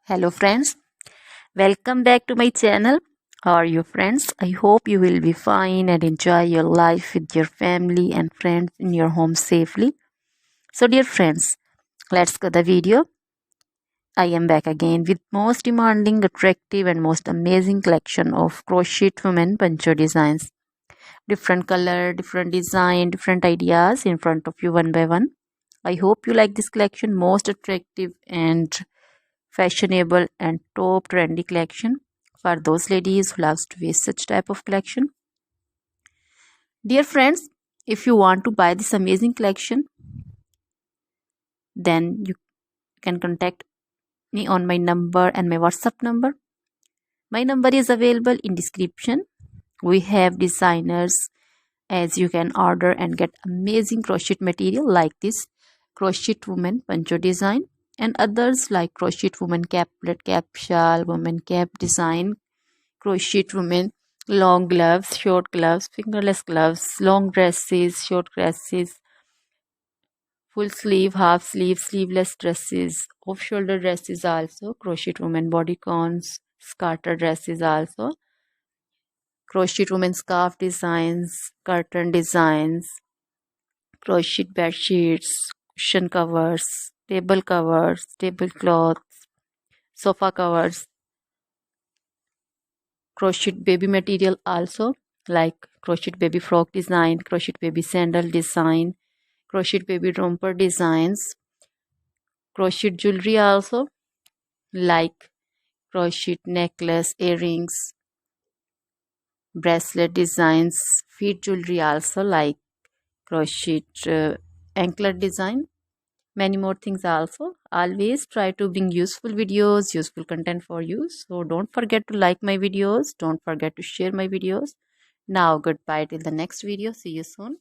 Hello friends, welcome back to my channel. How are you friends? I hope you will be fine and enjoy your life with your family and friends in your home safely. So dear friends, let's go the video. I am back again with most demanding, attractive and most amazing collection of crochet women poncho designs. Different color, different design, different ideas in front of you one by one. I hope you like this collection, most attractive and fashionable and top trendy collection for those ladies who loves to wear such type of collection. Dear friends, if you want to buy this amazing collection, then you can contact me on my number and my WhatsApp number. My number is available in description. We have designers as you can order and get amazing crochet material like this crochet woman poncho design and others like crochet woman caplet, cap shawl, woman cap design, crochet women long gloves, short gloves, fingerless gloves, long dresses, short dresses, full sleeve, half sleeve, sleeveless dresses, off shoulder dresses, also crochet women bodycons, scarter dresses, also crochet women scarf designs, curtain designs, crochet bed sheets, cushion covers, tablecloths, sofa covers, crochet baby material also like crochet baby frock design, crochet baby sandal design, crochet baby romper designs, crochet jewelry also like crochet necklace, earrings, bracelet designs, feet jewelry also like crochet anklet design, many more things also. Always try to bring useful videos, useful content for you, so don't forget to like my videos, don't forget to share my videos. Now goodbye till the next video, see you soon.